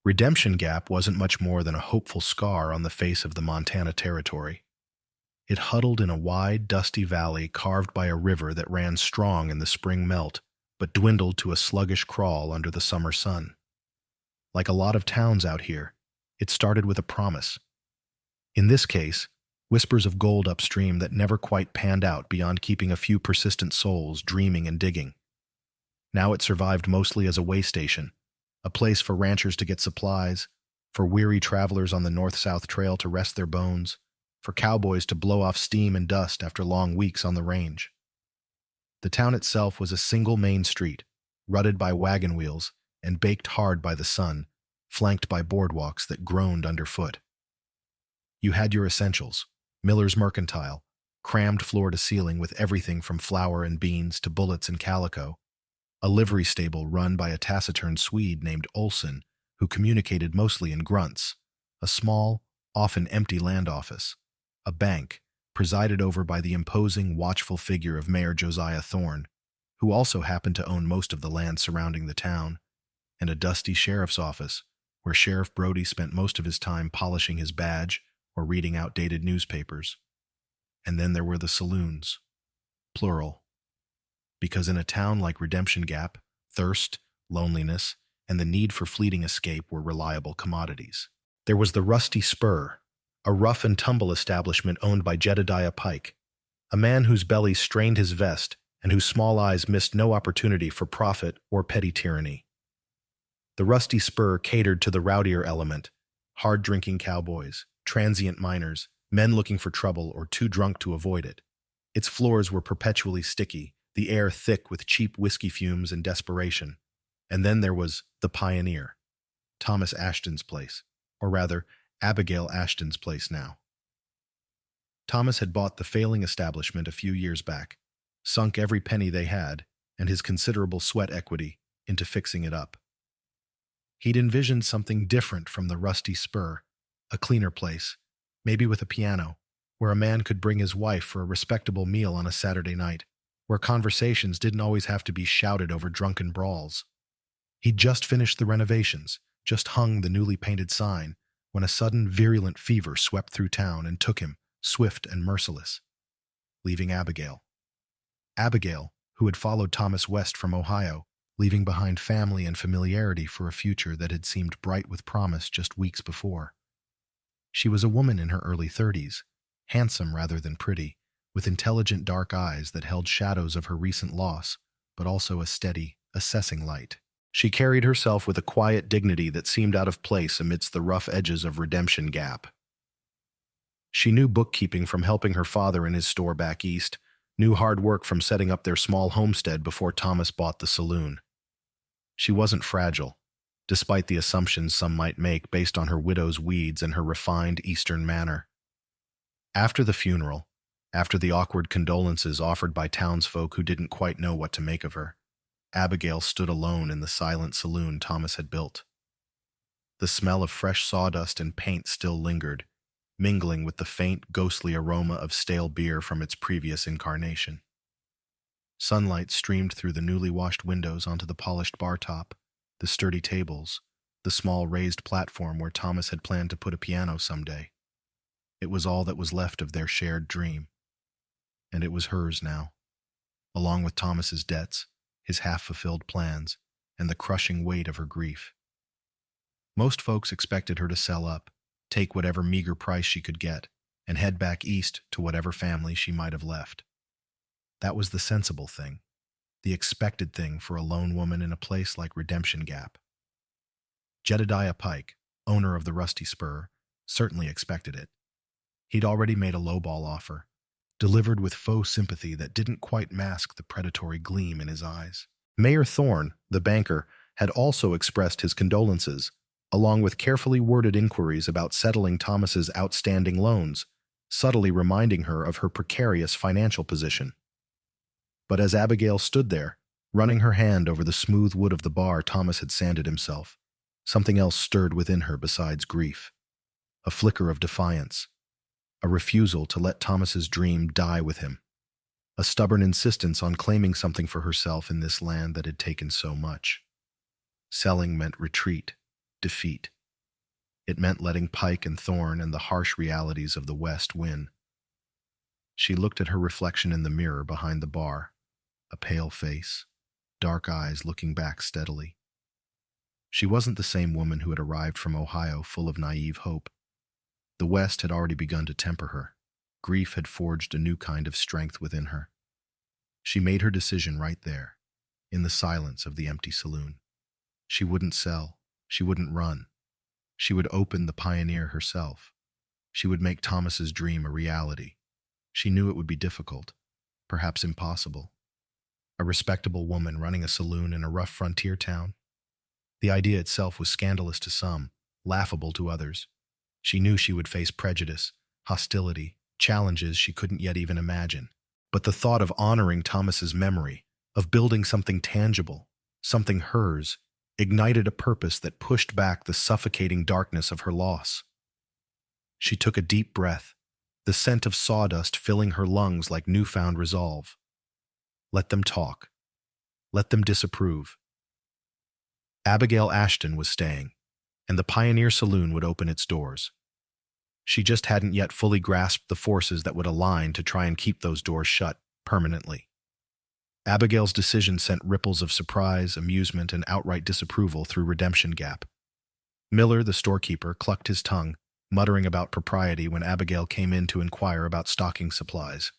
Redemption Gap wasn't much more than a hopeful scar on the face of the Montana Territory. It huddled in a wide, dusty valley carved by a river that ran strong in the spring melt, but dwindled to a sluggish crawl under the summer sun. Like a lot of towns out here, it started with a promise. In this case, whispers of gold upstream that never quite panned out beyond keeping a few persistent souls dreaming and digging. Now it survived mostly as a way station, a place for ranchers to get supplies, for weary travelers on the north-south trail to rest their bones, for cowboys to blow off steam and dust after long weeks on the range. The town itself was a single main street, rutted by wagon wheels and baked hard by the sun, flanked by boardwalks that groaned underfoot. You had your essentials: Miller's Mercantile, crammed floor to ceiling with everything from flour and beans to bullets and calico, a livery stable run by a taciturn Swede named Olson, who communicated mostly in grunts, a small, often empty land office, a bank presided over by the imposing, watchful figure of Mayor Josiah Thorne, who also happened to own most of the land surrounding the town, and a dusty sheriff's office, where Sheriff Brody spent most of his time polishing his badge or reading outdated newspapers. And then there were the saloons, plural, because in a town like Redemption Gap, thirst, loneliness, and the need for fleeting escape were reliable commodities. There was the Rusty Spur, a rough and tumble establishment owned by Jedediah Pike, a man whose belly strained his vest and whose small eyes missed no opportunity for profit or petty tyranny. The Rusty Spur catered to the rowdier element, hard-drinking cowboys, transient miners, men looking for trouble or too drunk to avoid it. Its floors were perpetually sticky, the air thick with cheap whiskey fumes and desperation. And then there was the Pioneer, Thomas Ashton's place, or rather, Abigail Ashton's place now. Thomas had bought the failing establishment a few years back, sunk every penny they had, and his considerable sweat equity, into fixing it up. He'd envisioned something different from the Rusty Spur, a cleaner place, maybe with a piano, where a man could bring his wife for a respectable meal on a Saturday night, where conversations didn't always have to be shouted over drunken brawls. He'd just finished the renovations, just hung the newly painted sign, when a sudden virulent fever swept through town and took him, swift and merciless, leaving Abigail. Abigail, who had followed Thomas west from Ohio, leaving behind family and familiarity for a future that had seemed bright with promise just weeks before. She was a woman in her early 30s, handsome rather than pretty, with intelligent dark eyes that held shadows of her recent loss, but also a steady, assessing light. She carried herself with a quiet dignity that seemed out of place amidst the rough edges of Redemption Gap. She knew bookkeeping from helping her father in his store back east, knew hard work from setting up their small homestead before Thomas bought the saloon. She wasn't fragile, despite the assumptions some might make based on her widow's weeds and her refined Eastern manner. After the funeral, after the awkward condolences offered by townsfolk who didn't quite know what to make of her, Abigail stood alone in the silent saloon Thomas had built. The smell of fresh sawdust and paint still lingered, mingling with the faint, ghostly aroma of stale beer from its previous incarnation. Sunlight streamed through the newly washed windows onto the polished bar top, the sturdy tables, the small raised platform where Thomas had planned to put a piano someday. It was all that was left of their shared dream. And it was hers now, along with Thomas's debts, his half-fulfilled plans, and the crushing weight of her grief. Most folks expected her to sell up, take whatever meager price she could get, and head back east to whatever family she might have left. That was the sensible thing, the expected thing for a lone woman in a place like Redemption Gap. Jedediah Pike, owner of the Rusty Spur, certainly expected it. He'd already made a lowball offer, delivered with faux sympathy that didn't quite mask the predatory gleam in his eyes. Mayor Thorne, the banker, had also expressed his condolences, along with carefully worded inquiries about settling Thomas's outstanding loans, subtly reminding her of her precarious financial position. But as Abigail stood there, running her hand over the smooth wood of the bar Thomas had sanded himself, something else stirred within her besides grief. A flicker of defiance, a refusal to let Thomas's dream die with him, a stubborn insistence on claiming something for herself in this land that had taken so much. Selling meant retreat, defeat, It meant letting Pike and Thorn and the harsh realities of the West win. She looked at her reflection in the mirror behind the bar, a pale face, dark eyes looking back steadily. She wasn't the same woman who had arrived from Ohio full of naive hope. The West had already begun to temper her. Grief had forged a new kind of strength within her. She made her decision right there, in the silence of the empty saloon. She wouldn't sell. She wouldn't run. She would open the Pioneer herself. She would make Thomas's dream a reality. She knew it would be difficult, perhaps impossible. A respectable woman running a saloon in a rough frontier town. The idea itself was scandalous to some, laughable to others. She knew she would face prejudice, hostility, challenges she couldn't yet even imagine. But the thought of honoring Thomas's memory, of building something tangible, something hers, ignited a purpose that pushed back the suffocating darkness of her loss. She took a deep breath, the scent of sawdust filling her lungs like newfound resolve. Let them talk. Let them disapprove. Abigail Ashton was staying, and the Pioneer Saloon would open its doors. She just hadn't yet fully grasped the forces that would align to try and keep those doors shut permanently. Abigail's decision sent ripples of surprise, amusement, and outright disapproval through Redemption Gap. Miller, the storekeeper, clucked his tongue, muttering about propriety when Abigail came in to inquire about stocking supplies.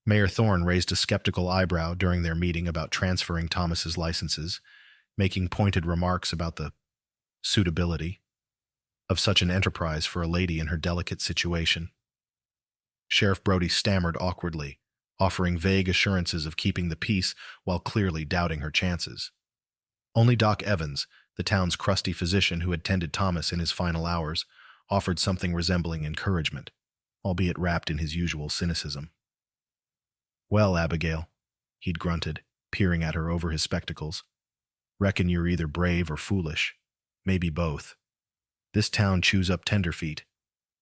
Mayor Thorne raised a skeptical eyebrow during their meeting about transferring Thomas's licenses, making pointed remarks about the suitability of such an enterprise for a lady in her delicate situation. Sheriff Brody stammered awkwardly, offering vague assurances of keeping the peace while clearly doubting her chances. Only Doc Evans, the town's crusty physician who had tended Thomas in his final hours, offered something resembling encouragement, albeit wrapped in his usual cynicism. "Well, Abigail," he'd grunted, peering at her over his spectacles, "reckon you're either brave or foolish. Maybe both. This town chews up tenderfeet,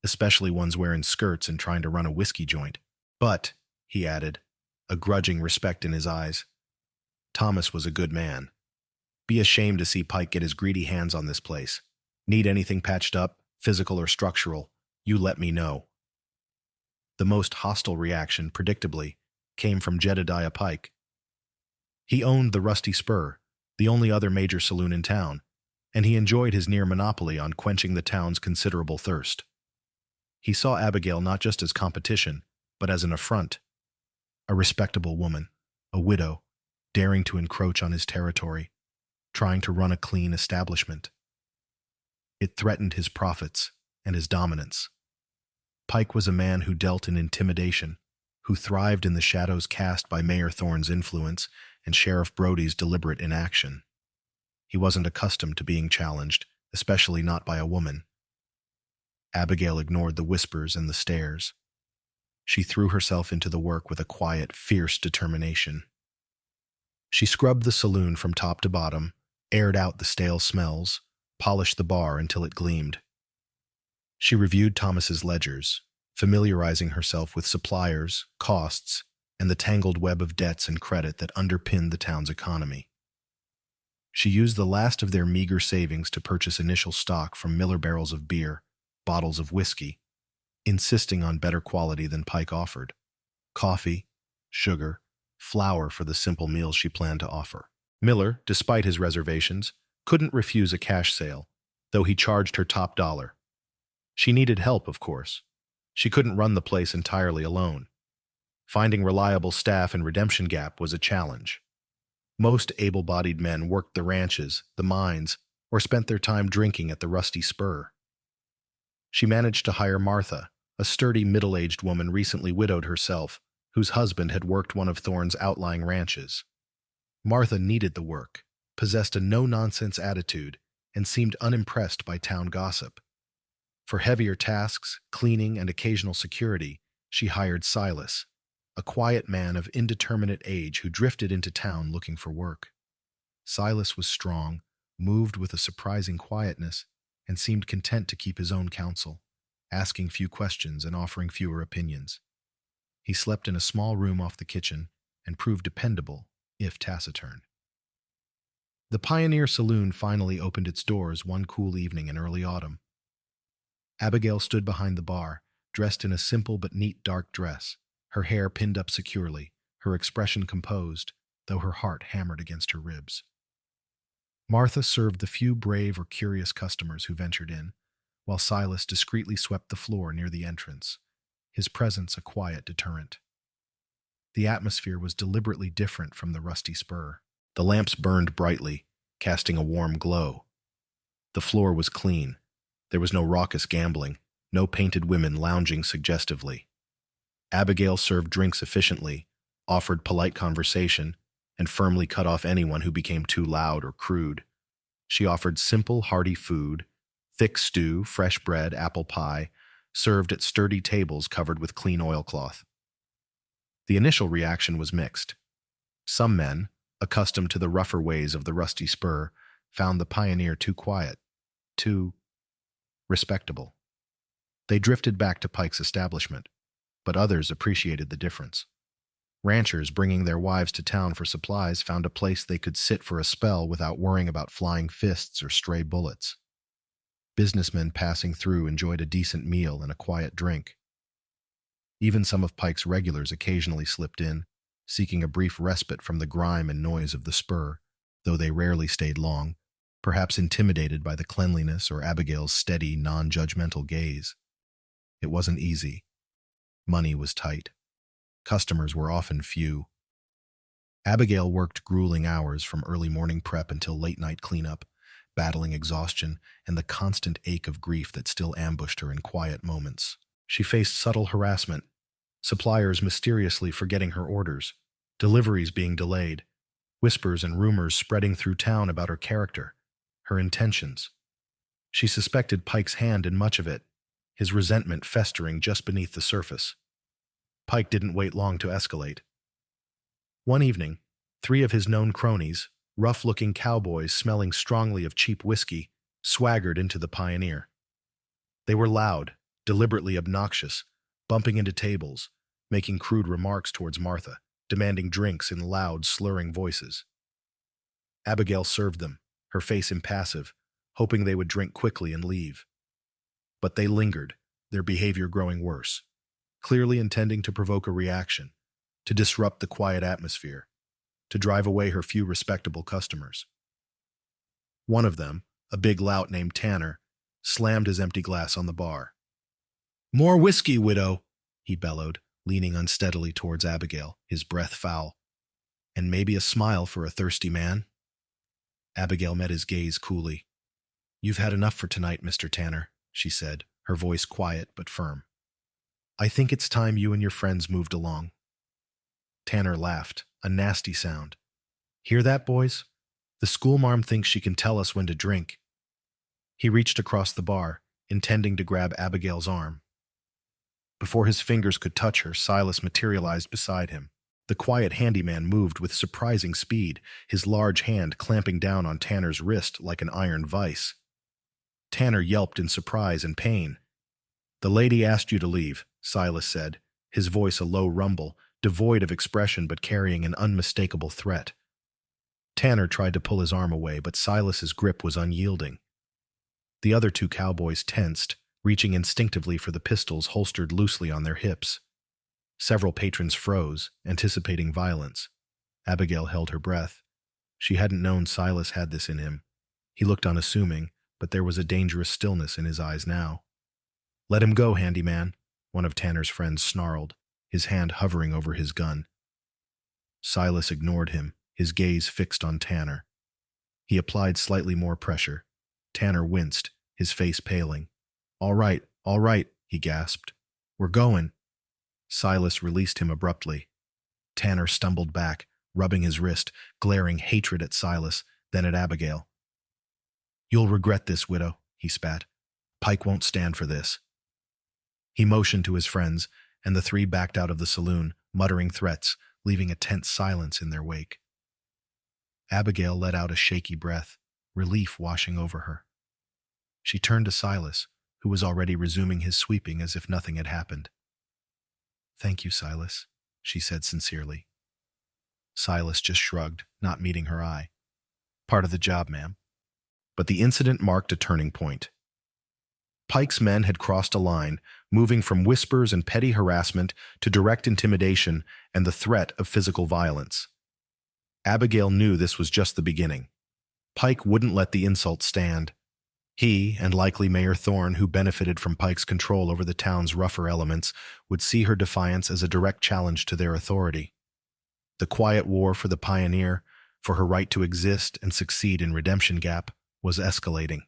especially ones wearing skirts and trying to run a whiskey joint. But," he added, a grudging respect in his eyes, "Thomas was a good man. Be ashamed to see Pike get his greedy hands on this place. Need anything patched up, physical or structural, you let me know." The most hostile reaction, predictably, came from Jedediah Pike. He owned the Rusty Spur, the only other major saloon in town, and he enjoyed his near monopoly on quenching the town's considerable thirst. He saw Abigail not just as competition, but as an affront. A respectable woman, a widow, daring to encroach on his territory, trying to run a clean establishment. It threatened his profits and his dominance. Pike was a man who dealt in intimidation, who thrived in the shadows cast by Mayor Thorne's influence and Sheriff Brody's deliberate inaction. He wasn't accustomed to being challenged, especially not by a woman. Abigail ignored the whispers and the stares. She threw herself into the work with a quiet, fierce determination. She scrubbed the saloon from top to bottom, aired out the stale smells, polished the bar until it gleamed. She reviewed Thomas's ledgers, familiarizing herself with suppliers, costs, and the tangled web of debts and credit that underpinned the town's economy. She used the last of their meager savings to purchase initial stock from Miller barrels of beer, bottles of whiskey, insisting on better quality than Pike offered: coffee, sugar, flour for the simple meals she planned to offer. Miller, despite his reservations, couldn't refuse a cash sale, though he charged her top dollar. She needed help, of course. She couldn't run the place entirely alone. Finding reliable staff in Redemption Gap was a challenge. Most able-bodied men worked the ranches, the mines, or spent their time drinking at the Rusty Spur. She managed to hire Martha, a sturdy middle-aged woman recently widowed herself, whose husband had worked one of Thorne's outlying ranches. Martha needed the work, possessed a no-nonsense attitude, and seemed unimpressed by town gossip. For heavier tasks, cleaning, and occasional security, she hired Silas, a quiet man of indeterminate age who drifted into town looking for work. Silas was strong, moved with a surprising quietness, and seemed content to keep his own counsel, asking few questions and offering fewer opinions. He slept in a small room off the kitchen and proved dependable, if taciturn. The Pioneer Saloon finally opened its doors one cool evening in early autumn. Abigail stood behind the bar, dressed in a simple but neat dark dress, her hair pinned up securely, her expression composed, though her heart hammered against her ribs. Martha served the few brave or curious customers who ventured in, while Silas discreetly swept the floor near the entrance, his presence a quiet deterrent. The atmosphere was deliberately different from the rusty spur. The lamps burned brightly, casting a warm glow. The floor was clean. There was no raucous gambling, no painted women lounging suggestively. Abigail served drinks efficiently, offered polite conversation, and firmly cut off anyone who became too loud or crude. She offered simple, hearty food, thick stew, fresh bread, apple pie, served at sturdy tables covered with clean oilcloth. The initial reaction was mixed. Some men, accustomed to the rougher ways of the rusty spur, found the pioneer too quiet, too respectable. They drifted back to Pike's establishment, but others appreciated the difference. Ranchers bringing their wives to town for supplies found a place they could sit for a spell without worrying about flying fists or stray bullets. Businessmen passing through enjoyed a decent meal and a quiet drink. Even some of Pike's regulars occasionally slipped in, seeking a brief respite from the grime and noise of the spur, though they rarely stayed long, perhaps intimidated by the cleanliness or Abigail's steady, non-judgmental gaze. It wasn't easy. Money was tight. Customers were often few. Abigail worked grueling hours from early morning prep until late-night cleanup, battling exhaustion and the constant ache of grief that still ambushed her in quiet moments. She faced subtle harassment, suppliers mysteriously forgetting her orders, deliveries being delayed, whispers and rumors spreading through town about her character, her intentions. She suspected Pike's hand in much of it, his resentment festering just beneath the surface. Pike didn't wait long to escalate. One evening, 3 of his known cronies, rough-looking cowboys smelling strongly of cheap whiskey, swaggered into the Pioneer. They were loud, deliberately obnoxious, bumping into tables, making crude remarks towards Martha, demanding drinks in loud, slurring voices. Abigail served them, her face impassive, hoping they would drink quickly and leave. But they lingered, their behavior growing worse, clearly intending to provoke a reaction, to disrupt the quiet atmosphere, to drive away her few respectable customers. One of them, a big lout named Tanner, slammed his empty glass on the bar. "More whiskey, widow," he bellowed, leaning unsteadily towards Abigail, his breath foul. "And maybe a smile for a thirsty man." Abigail met his gaze coolly. "You've had enough for tonight, Mr. Tanner," she said, her voice quiet but firm. "I think it's time you and your friends moved along." Tanner laughed, a nasty sound. "Hear that, boys? The schoolmarm thinks she can tell us when to drink." He reached across the bar, intending to grab Abigail's arm. Before his fingers could touch her, Silas materialized beside him. The quiet handyman moved with surprising speed, his large hand clamping down on Tanner's wrist like an iron vice. Tanner yelped in surprise and pain. "The lady asked you to leave," Silas said, his voice a low rumble, devoid of expression but carrying an unmistakable threat. Tanner tried to pull his arm away, but Silas's grip was unyielding. The other 2 cowboys tensed, reaching instinctively for the pistols holstered loosely on their hips. Several patrons froze, anticipating violence. Abigail held her breath. She hadn't known Silas had this in him. He looked unassuming, but there was a dangerous stillness in his eyes now. "Let him go, handyman," one of Tanner's friends snarled, his hand hovering over his gun. Silas ignored him, his gaze fixed on Tanner. He applied slightly more pressure. Tanner winced, his face paling. All right, he gasped. "We're going." Silas released him abruptly. Tanner stumbled back, rubbing his wrist, glaring hatred at Silas, then at Abigail. "You'll regret this, widow," he spat. "Pike won't stand for this." He motioned to his friends, and the 3 backed out of the saloon, muttering threats, leaving a tense silence in their wake. Abigail let out a shaky breath, relief washing over her. She turned to Silas, who was already resuming his sweeping as if nothing had happened. "Thank you, Silas," she said sincerely. Silas just shrugged, not meeting her eye. "Part of the job, ma'am." But the incident marked a turning point. Pike's men had crossed a line, moving from whispers and petty harassment to direct intimidation and the threat of physical violence. Abigail knew this was just the beginning. Pike wouldn't let the insult stand. He, and likely Mayor Thorne, who benefited from Pike's control over the town's rougher elements, would see her defiance as a direct challenge to their authority. The quiet war for the pioneer, for her right to exist and succeed in Redemption Gap, was escalating.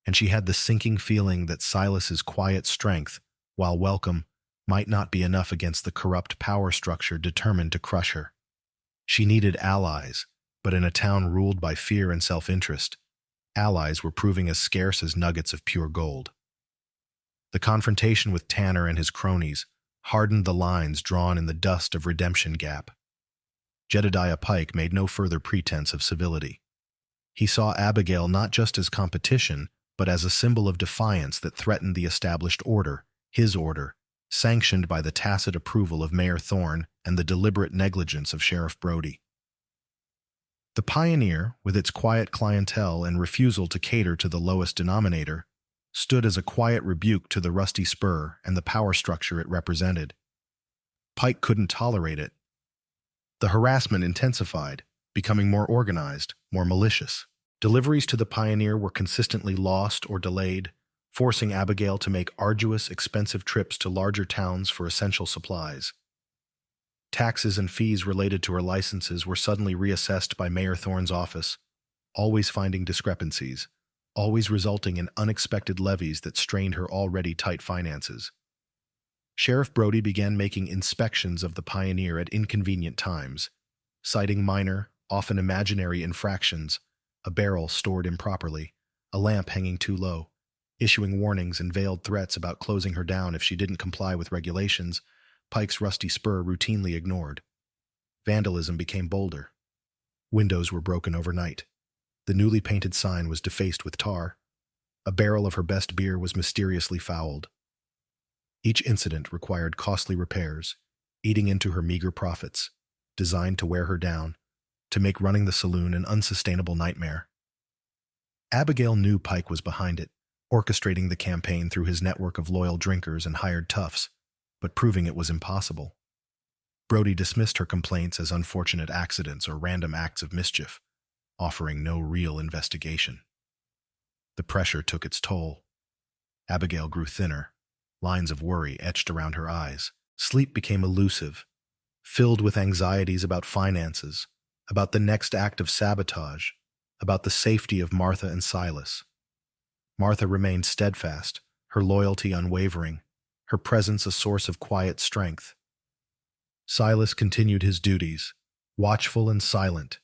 And she had the sinking feeling that Silas's quiet strength, while welcome, might not be enough against the corrupt power structure determined to crush her. She needed allies, but in a town ruled by fear and self-interest, allies were proving as scarce as nuggets of pure gold. The confrontation with Tanner and his cronies hardened the lines drawn in the dust of Redemption Gap. Jedediah Pike made no further pretense of civility. He saw Abigail not just as competition, but as a symbol of defiance that threatened the established order, his order, sanctioned by the tacit approval of Mayor Thorne and the deliberate negligence of Sheriff Brody. The Pioneer, with its quiet clientele and refusal to cater to the lowest denominator, stood as a quiet rebuke to the Rusty Spur and the power structure it represented. Pike couldn't tolerate it. The harassment intensified, becoming more organized, more malicious. Deliveries to the Pioneer were consistently lost or delayed, forcing Abigail to make arduous, expensive trips to larger towns for essential supplies. Taxes and fees related to her licenses were suddenly reassessed by Mayor Thorne's office, always finding discrepancies, always resulting in unexpected levies that strained her already tight finances. Sheriff Brody began making inspections of the Pioneer at inconvenient times, citing minor, often imaginary infractions, a barrel stored improperly, a lamp hanging too low, issuing warnings and veiled threats about closing her down if she didn't comply with regulations Pike's Rusty Spur routinely ignored. Vandalism became bolder. Windows were broken overnight. The newly painted sign was defaced with tar. A barrel of her best beer was mysteriously fouled. Each incident required costly repairs, eating into her meager profits, designed to wear her down, to make running the saloon an unsustainable nightmare. Abigail knew Pike was behind it, orchestrating the campaign through his network of loyal drinkers and hired toughs, but proving it was impossible. Brody dismissed her complaints as unfortunate accidents or random acts of mischief, offering no real investigation. The pressure took its toll. Abigail grew thinner, lines of worry etched around her eyes. Sleep became elusive, filled with anxieties about finances, about the next act of sabotage, about the safety of Martha and Silas. Martha remained steadfast, her loyalty unwavering, her presence a source of quiet strength. Silas continued his duties, watchful and silent,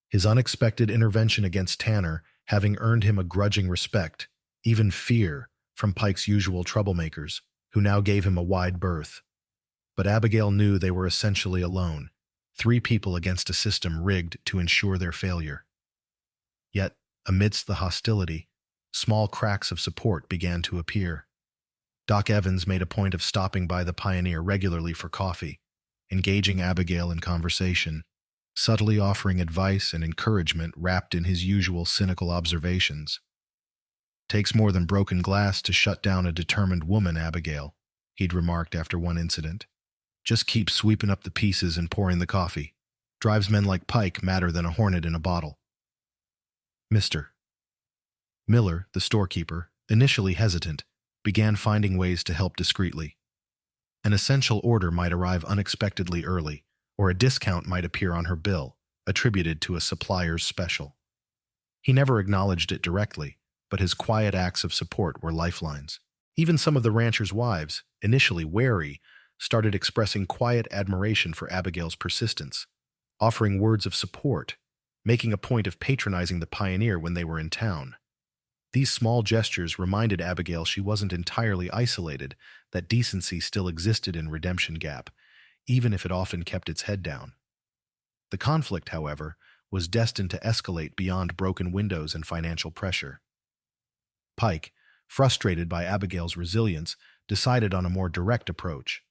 his unexpected intervention against Tanner having earned him a grudging respect, even fear, from Pike's usual troublemakers, who now gave him a wide berth. But Abigail knew they were essentially alone, 3 people against a system rigged to ensure their failure. Yet, amidst the hostility, small cracks of support began to appear. Doc Evans made a point of stopping by the Pioneer regularly for coffee, engaging Abigail in conversation, subtly offering advice and encouragement wrapped in his usual cynical observations. "Takes more than broken glass to shut down a determined woman, Abigail," he'd remarked after one incident. "Just keep sweeping up the pieces and pouring the coffee. Drives men like Pike madder than a hornet in a bottle." Mr. Miller, the storekeeper, initially hesitant, began finding ways to help discreetly. An essential order might arrive unexpectedly early, or a discount might appear on her bill, attributed to a supplier's special. He never acknowledged it directly, but his quiet acts of support were lifelines. Even some of the ranchers' wives, initially wary, started expressing quiet admiration for Abigail's persistence, offering words of support, making a point of patronizing the Pioneer when they were in town. These small gestures reminded Abigail she wasn't entirely isolated, that decency still existed in Redemption Gap, even if it often kept its head down. The conflict, however, was destined to escalate beyond broken windows and financial pressure. Pike, frustrated by Abigail's resilience, decided on a more direct approach.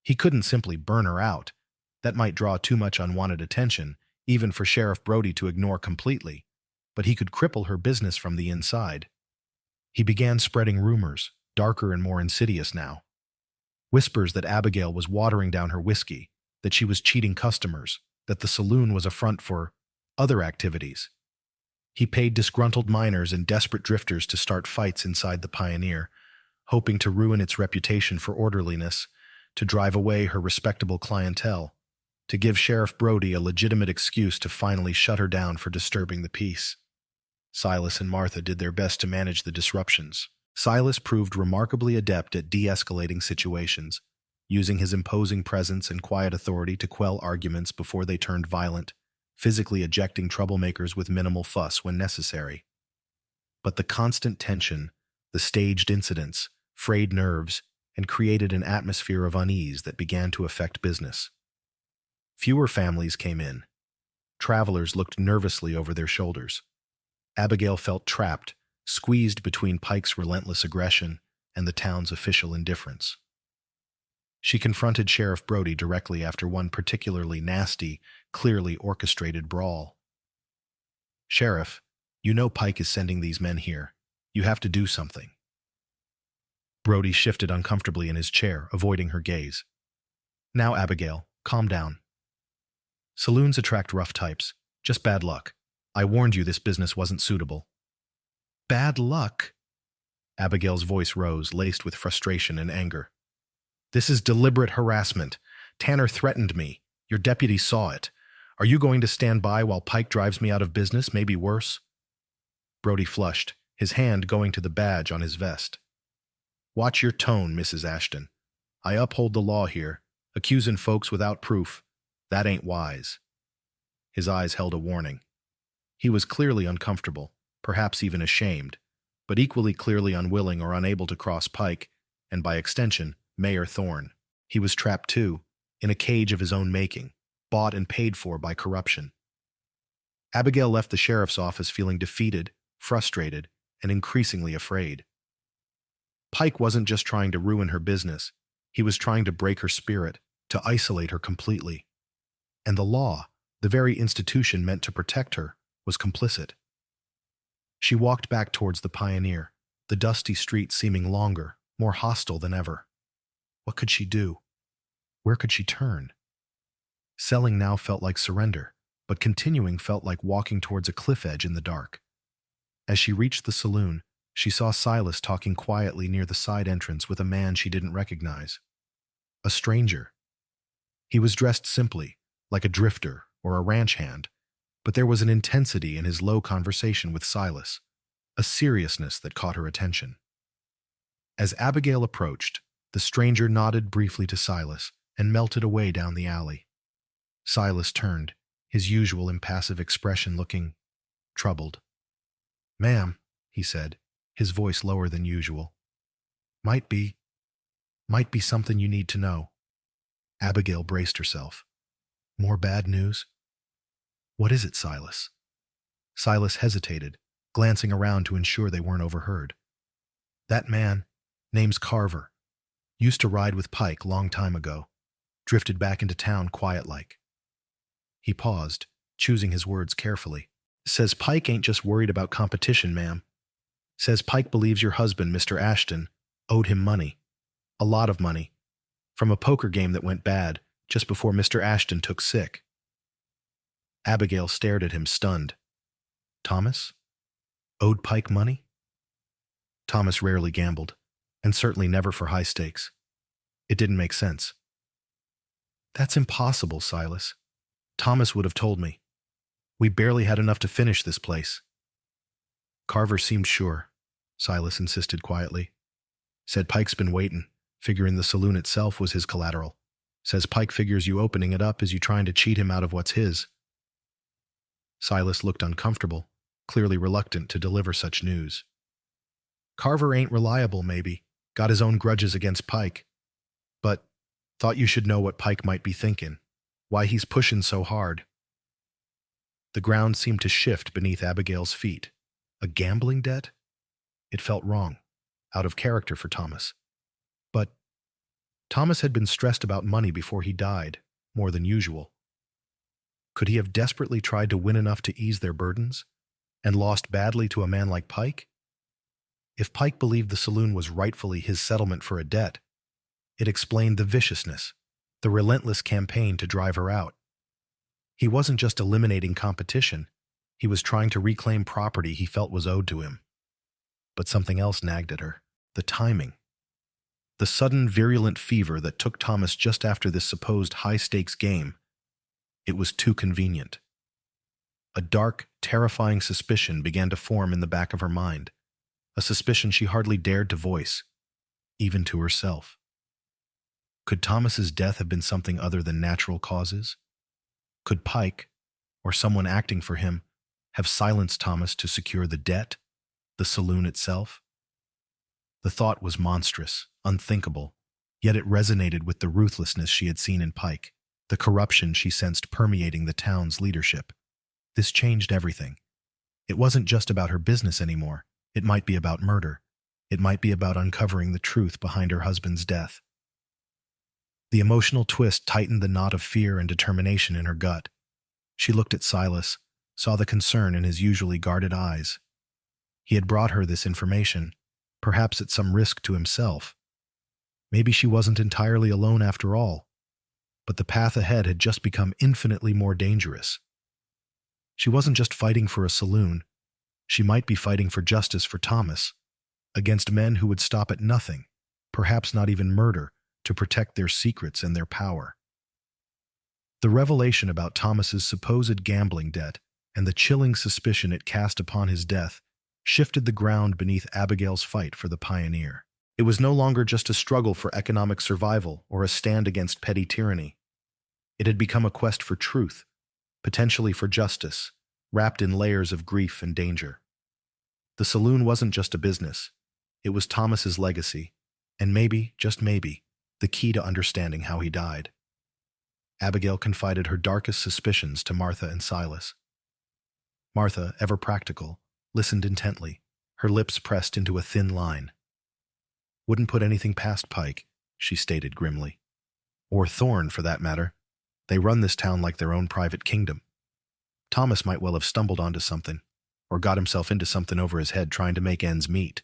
He couldn't simply burn her out. That might draw too much unwanted attention, even for Sheriff Brody to ignore completely, but he could cripple her business from the inside. He began spreading rumors, darker and more insidious now. Whispers that Abigail was watering down her whiskey, that she was cheating customers, that the saloon was a front for other activities. He paid disgruntled miners and desperate drifters to start fights inside the Pioneer, hoping to ruin its reputation for orderliness, to drive away her respectable clientele, to give Sheriff Brody a legitimate excuse to finally shut her down for disturbing the peace. Silas and Martha did their best to manage the disruptions. Silas proved remarkably adept at de-escalating situations, using his imposing presence and quiet authority to quell arguments before they turned violent, physically ejecting troublemakers with minimal fuss when necessary. But the constant tension, the staged incidents, frayed nerves, and created an atmosphere of unease that began to affect business. Fewer families came in. Travelers looked nervously over their shoulders. Abigail felt trapped, squeezed between Pike's relentless aggression and the town's official indifference. She confronted Sheriff Brody directly after one particularly nasty, clearly orchestrated brawl. "Sheriff, you know Pike is sending these men here. You have to do something." Brody shifted uncomfortably in his chair, avoiding her gaze. "Now, Abigail, calm down. Saloons attract rough types. Just bad luck. I warned you this business wasn't suitable." "Bad luck?" Abigail's voice rose, laced with frustration and anger. "This is deliberate harassment. Tanner threatened me. Your deputy saw it. Are you going to stand by while Pike drives me out of business, maybe worse?" Brody flushed, his hand going to the badge on his vest. "Watch your tone, Mrs. Ashton. I uphold the law here. Accusing folks without proof. That ain't wise." His eyes held a warning. He was clearly uncomfortable, perhaps even ashamed, but equally clearly unwilling or unable to cross Pike, and by extension, Mayor Thorne. He was trapped too, in a cage of his own making, bought and paid for by corruption. Abigail left the sheriff's office feeling defeated, frustrated, and increasingly afraid. Pike wasn't just trying to ruin her business, he was trying to break her spirit, to isolate her completely. And the law, the very institution meant to protect her, was complicit. She walked back towards the Pioneer, the dusty street seeming longer, more hostile than ever. What could she do? Where could she turn? Selling now felt like surrender, but continuing felt like walking towards a cliff edge in the dark. As she reached the saloon, she saw Silas talking quietly near the side entrance with a man she didn't recognize. A stranger. He was dressed simply, like a drifter or a ranch hand, but there was an intensity in his low conversation with Silas, a seriousness that caught her attention. As Abigail approached, the stranger nodded briefly to Silas and melted away down the alley. Silas turned, his usual impassive expression looking troubled. "Ma'am," he said, his voice lower than usual. Might be something you need to know." Abigail braced herself. "More bad news?" "What is it, Silas?" Silas hesitated, glancing around to ensure they weren't overheard. "That man, name's Carver. Used to ride with Pike long time ago. Drifted back into town quiet-like." He paused, choosing his words carefully. "Says Pike ain't just worried about competition, ma'am. Says Pike believes your husband, Mr. Ashton, owed him money. A lot of money. From a poker game that went bad just before Mr. Ashton took sick." Abigail stared at him, stunned. "Thomas? Owed Pike money?" Thomas rarely gambled, and certainly never for high stakes. It didn't make sense. "That's impossible, Silas. Thomas would have told me. We barely had enough to finish this place." "Carver seemed sure," Silas insisted quietly. "Said Pike's been waiting, figuring the saloon itself was his collateral. Says Pike figures you opening it up as you trying to cheat him out of what's his." Silas looked uncomfortable, clearly reluctant to deliver such news. "Carver ain't reliable, maybe. Got his own grudges against Pike. But thought you should know what Pike might be thinking. Why he's pushing so hard." The ground seemed to shift beneath Abigail's feet. A gambling debt? It felt wrong, out of character for Thomas. But Thomas had been stressed about money before he died, more than usual. Could he have desperately tried to win enough to ease their burdens, and lost badly to a man like Pike? If Pike believed the saloon was rightfully his settlement for a debt, it explained the viciousness, the relentless campaign to drive her out. He wasn't just eliminating competition, he was trying to reclaim property he felt was owed to him. But something else nagged at her: the timing. The sudden virulent fever that took Thomas just after this supposed high-stakes game. It was too convenient. A dark, terrifying suspicion began to form in the back of her mind, a suspicion she hardly dared to voice, even to herself. Could Thomas's death have been something other than natural causes? Could Pike, or someone acting for him, have silenced Thomas to secure the debt, the saloon itself? The thought was monstrous, unthinkable, yet it resonated with the ruthlessness she had seen in Pike, the corruption she sensed permeating the town's leadership. This changed everything. It wasn't just about her business anymore. It might be about murder. It might be about uncovering the truth behind her husband's death. The emotional twist tightened the knot of fear and determination in her gut. She looked at Silas, saw the concern in his usually guarded eyes. He had brought her this information, perhaps at some risk to himself. Maybe she wasn't entirely alone after all, but the path ahead had just become infinitely more dangerous. She wasn't just fighting for a saloon. She might be fighting for justice for Thomas, against men who would stop at nothing, perhaps not even murder, to protect their secrets and their power. The revelation about Thomas's supposed gambling debt and the chilling suspicion it cast upon his death shifted the ground beneath Abigail's fight for the pioneer. It was no longer just a struggle for economic survival or a stand against petty tyranny. It had become a quest for truth, potentially for justice, wrapped in layers of grief and danger. The saloon wasn't just a business. It was Thomas's legacy, and maybe, just maybe, the key to understanding how he died. Abigail confided her darkest suspicions to Martha and Silas. Martha, ever practical, listened intently, her lips pressed into a thin line. "Wouldn't put anything past Pike," she stated grimly. "Or Thorne, for that matter. They run this town like their own private kingdom. Thomas might well have stumbled onto something, or got himself into something over his head trying to make ends meet."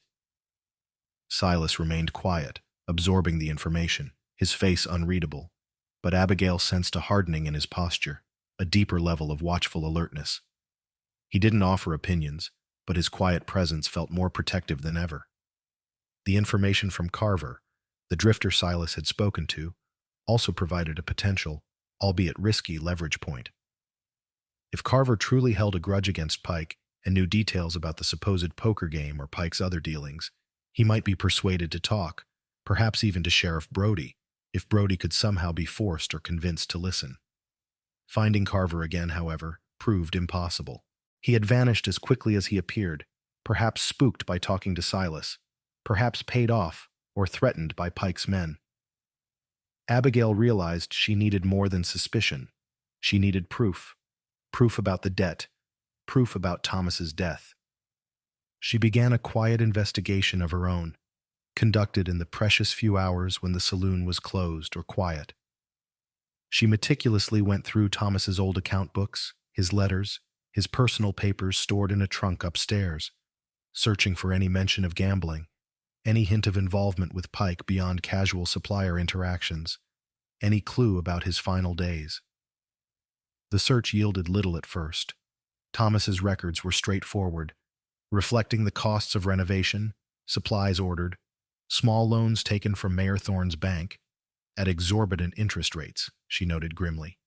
Silas remained quiet, absorbing the information, his face unreadable, but Abigail sensed a hardening in his posture, a deeper level of watchful alertness. He didn't offer opinions, but his quiet presence felt more protective than ever. The information from Carver, the drifter Silas had spoken to, also provided a potential, albeit risky, leverage point. If Carver truly held a grudge against Pike and knew details about the supposed poker game or Pike's other dealings, he might be persuaded to talk, perhaps even to Sheriff Brody, if Brody could somehow be forced or convinced to listen. Finding Carver again, however, proved impossible. He had vanished as quickly as he appeared, perhaps spooked by talking to Silas, perhaps paid off or threatened by Pike's men. Abigail realized she needed more than suspicion. She needed proof. Proof about the debt. Proof about Thomas's death. She began a quiet investigation of her own, conducted in the precious few hours when the saloon was closed or quiet. She meticulously went through Thomas's old account books, his letters, his personal papers stored in a trunk upstairs, searching for any mention of gambling, any hint of involvement with Pike beyond casual supplier interactions, any clue about his final days. The search yielded little at first. Thomas's records were straightforward, reflecting the costs of renovation, supplies ordered, small loans taken from Mayor Thorne's bank, at exorbitant interest rates, she noted grimly.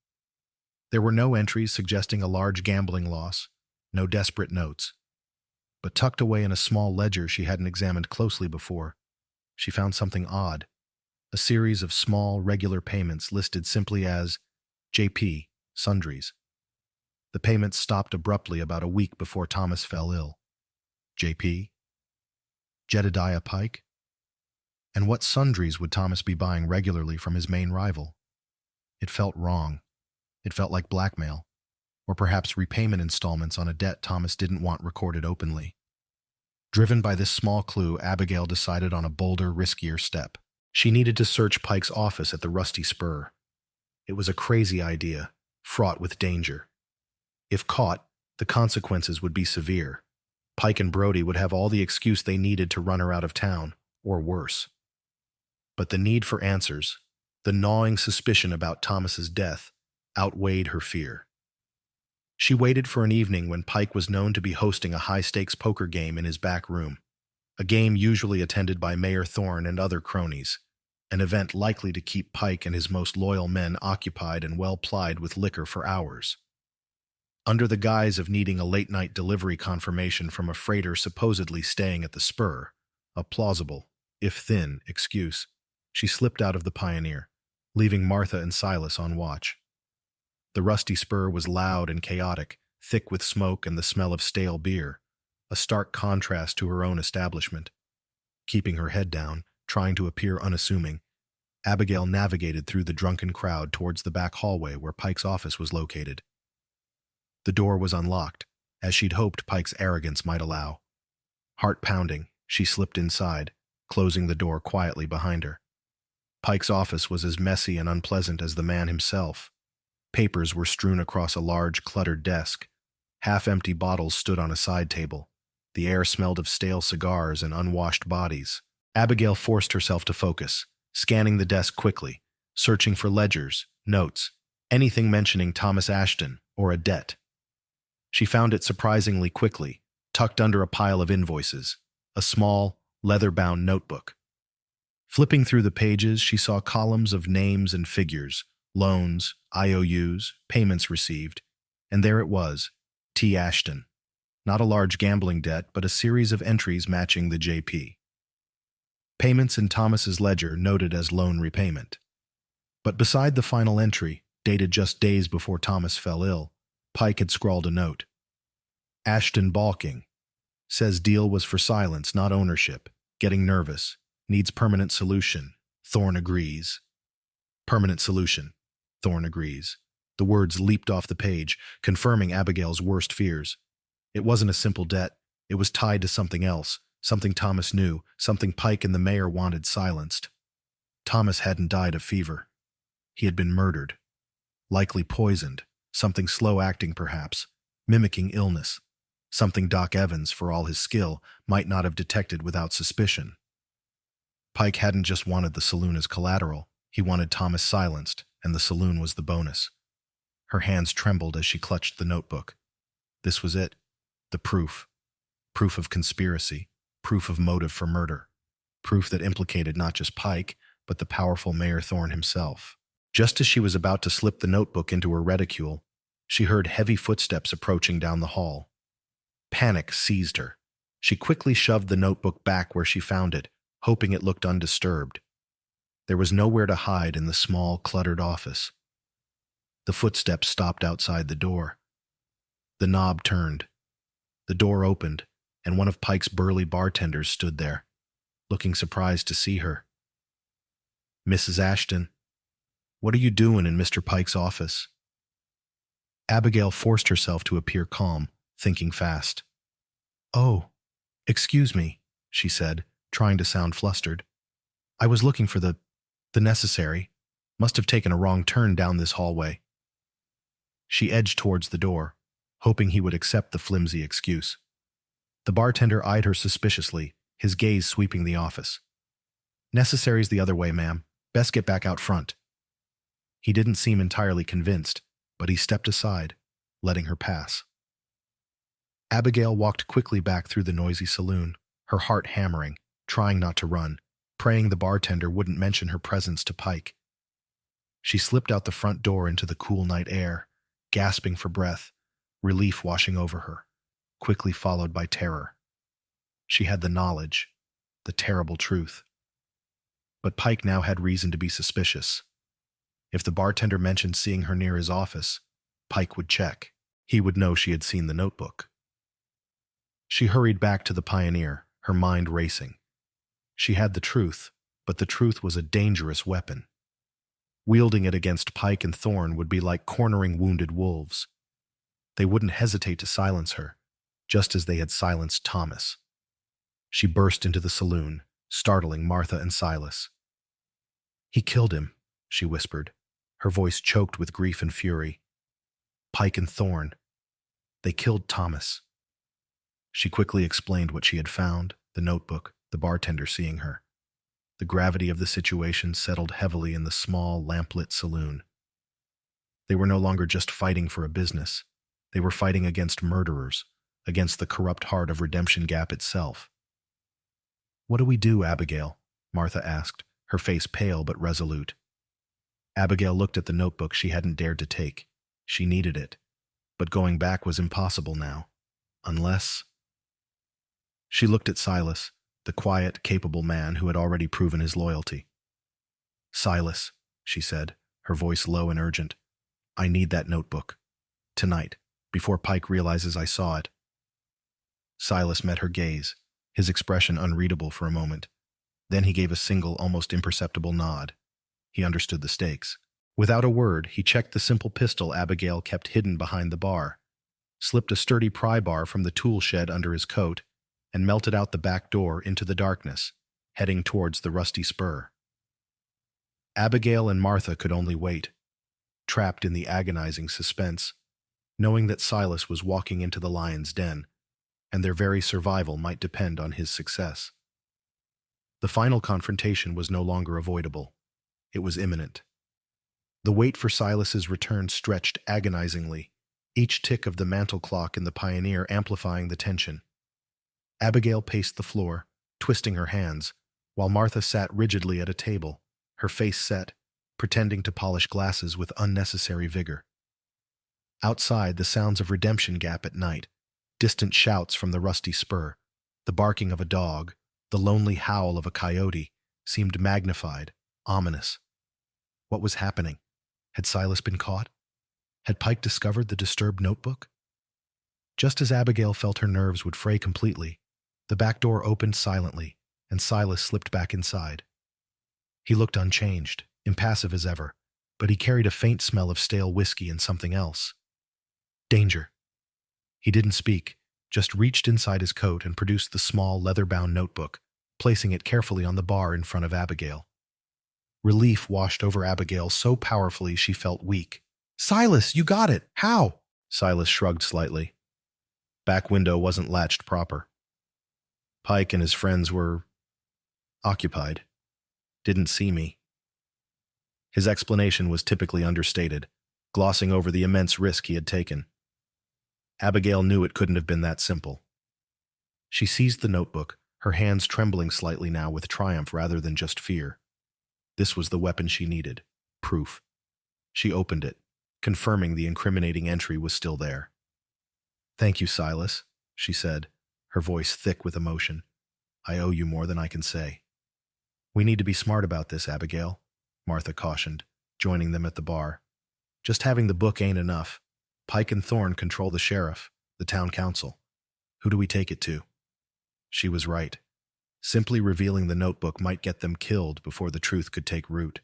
There were no entries suggesting a large gambling loss, no desperate notes. But tucked away in a small ledger she hadn't examined closely before, she found something odd, a series of small, regular payments listed simply as JP, Sundries. The payments stopped abruptly about a week before Thomas fell ill. JP? Jedediah Pike? And what sundries would Thomas be buying regularly from his main rival? It felt wrong. It felt like blackmail, or perhaps repayment installments on a debt Thomas didn't want recorded openly. Driven by this small clue, Abigail decided on a bolder, riskier step. She needed to search Pike's office at the Rusty Spur. It was a crazy idea, fraught with danger. If caught, the consequences would be severe. Pike and Brody would have all the excuse they needed to run her out of town, or worse. But the need for answers, the gnawing suspicion about Thomas's death, outweighed her fear. She waited for an evening when Pike was known to be hosting a high-stakes poker game in his back room, a game usually attended by Mayor Thorne and other cronies, an event likely to keep Pike and his most loyal men occupied and well-plied with liquor for hours. Under the guise of needing a late-night delivery confirmation from a freighter supposedly staying at the spur, a plausible, if thin, excuse, she slipped out of the Pioneer, leaving Martha and Silas on watch. The rusty spur was loud and chaotic, thick with smoke and the smell of stale beer, a stark contrast to her own establishment. Keeping her head down, trying to appear unassuming, Abigail navigated through the drunken crowd towards the back hallway where Pike's office was located. The door was unlocked, as she'd hoped Pike's arrogance might allow. Heart pounding, she slipped inside, closing the door quietly behind her. Pike's office was as messy and unpleasant as the man himself. Papers were strewn across a large, cluttered desk. Half-empty bottles stood on a side table. The air smelled of stale cigars and unwashed bodies. Abigail forced herself to focus, scanning the desk quickly, searching for ledgers, notes, anything mentioning Thomas Ashton or a debt. She found it surprisingly quickly, tucked under a pile of invoices, a small, leather-bound notebook. Flipping through the pages, she saw columns of names and figures, loans, IOUs, payments received, and there it was, T. Ashton. Not a large gambling debt, but a series of entries matching the JP. Payments in Thomas's ledger noted as loan repayment. But beside the final entry, dated just days before Thomas fell ill, Pike had scrawled a note. Ashton balking. Says deal was for silence, not ownership. Getting nervous. Needs permanent solution. Thorne agrees. Permanent solution. Thorne agrees. The words leaped off the page, confirming Abigail's worst fears. It wasn't a simple debt. It was tied to something else, something Thomas knew, something Pike and the mayor wanted silenced. Thomas hadn't died of fever. He had been murdered. Likely poisoned, something slow-acting perhaps, mimicking illness, something Doc Evans, for all his skill, might not have detected without suspicion. Pike hadn't just wanted the saloon as collateral, he wanted Thomas silenced, and the saloon was the bonus. Her hands trembled as she clutched the notebook. This was it. The proof. Proof of conspiracy. Proof of motive for murder. Proof that implicated not just Pike, but the powerful Mayor Thorne himself. Just as she was about to slip the notebook into her reticule, she heard heavy footsteps approaching down the hall. Panic seized her. She quickly shoved the notebook back where she found it, hoping it looked undisturbed. There was nowhere to hide in the small, cluttered office. The footsteps stopped outside the door. The knob turned. The door opened, and one of Pike's burly bartenders stood there, looking surprised to see her. Mrs. Ashton, what are you doing in Mr. Pike's office? Abigail forced herself to appear calm, thinking fast. Oh, excuse me, she said, trying to sound flustered. I was looking for the necessary. Must have taken a wrong turn down this hallway. She edged towards the door, hoping he would accept the flimsy excuse. The bartender eyed her suspiciously, his gaze sweeping the office. Necessary's the other way, ma'am. Best get back out front. He didn't seem entirely convinced, but he stepped aside, letting her pass. Abigail walked quickly back through the noisy saloon, her heart hammering, trying not to run, praying the bartender wouldn't mention her presence to Pike. She slipped out the front door into the cool night air, gasping for breath, relief washing over her, quickly followed by terror. She had the knowledge, the terrible truth. But Pike now had reason to be suspicious. If the bartender mentioned seeing her near his office, Pike would check. He would know she had seen the notebook. She hurried back to the Pioneer, her mind racing. She had the truth, but the truth was a dangerous weapon. Wielding it against Pike and Thorne would be like cornering wounded wolves. They wouldn't hesitate to silence her, just as they had silenced Thomas. She burst into the saloon, startling Martha and Silas. He killed him, she whispered, her voice choked with grief and fury. Pike and Thorne. They killed Thomas. She quickly explained what she had found, the notebook, the bartender seeing her. The gravity of the situation settled heavily in the small, lamplit saloon. They were no longer just fighting for a business. They were fighting against murderers, against the corrupt heart of Redemption Gap itself. "What do we do, Abigail?" Martha asked, her face pale but resolute. Abigail looked at the notebook she hadn't dared to take. She needed it, but going back was impossible now. Unless... She looked at Silas, the quiet, capable man who had already proven his loyalty. "Silas," she said, her voice low and urgent, "I need that notebook. Tonight, before Pike realizes I saw it." Silas met her gaze, his expression unreadable for a moment. Then he gave a single, almost imperceptible nod. He understood the stakes. Without a word, he checked the simple pistol Abigail kept hidden behind the bar, slipped a sturdy pry bar from the tool shed under his coat, and melted out the back door into the darkness, heading towards the rusty spur. Abigail and Martha could only wait, trapped in the agonizing suspense, knowing that Silas was walking into the lion's den, and their very survival might depend on his success. The final confrontation was no longer avoidable. It was imminent. The wait for Silas's return stretched agonizingly, each tick of the mantel clock in the Pioneer amplifying the tension. Abigail paced the floor, twisting her hands, while Martha sat rigidly at a table, her face set, pretending to polish glasses with unnecessary vigor. Outside, the sounds of Redemption Gap at night, distant shouts from the rusty spur, the barking of a dog, the lonely howl of a coyote, seemed magnified, ominous. What was happening? Had Silas been caught? Had Pike discovered the disturbed notebook? Just as Abigail felt her nerves would fray completely, the back door opened silently, and Silas slipped back inside. He looked unchanged, impassive as ever, but he carried a faint smell of stale whiskey and something else. Danger. He didn't speak, just reached inside his coat and produced the small, leather-bound notebook, placing it carefully on the bar in front of Abigail. Relief washed over Abigail so powerfully she felt weak. "Silas, you got it! How?" Silas shrugged slightly. Back window wasn't latched proper. Pike and his friends were occupied. Didn't see me. His explanation was typically understated, glossing over the immense risk he had taken. Abigail knew it couldn't have been that simple. She seized the notebook, her hands trembling slightly now with triumph rather than just fear. This was the weapon she needed, proof. She opened it, confirming the incriminating entry was still there. "Thank you, Silas," she said, her voice thick with emotion. "I owe you more than I can say." "We need to be smart about this, Abigail," Martha cautioned, joining them at the bar. "Just having the book ain't enough. Pike and Thorne control the sheriff, the town council. Who do we take it to?" She was right. Simply revealing the notebook might get them killed before the truth could take root.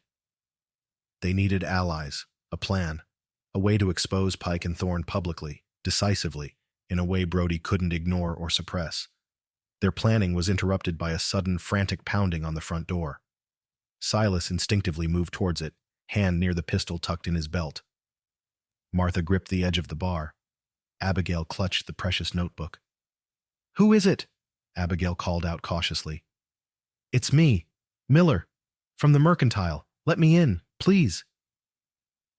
They needed allies, a plan, a way to expose Pike and Thorne publicly, decisively, in a way Brody couldn't ignore or suppress. Their planning was interrupted by a sudden, frantic pounding on the front door. Silas instinctively moved towards it, hand near the pistol tucked in his belt. Martha gripped the edge of the bar. Abigail clutched the precious notebook. "Who is it?" Abigail called out cautiously. "It's me, Miller, from the Mercantile. Let me in, please."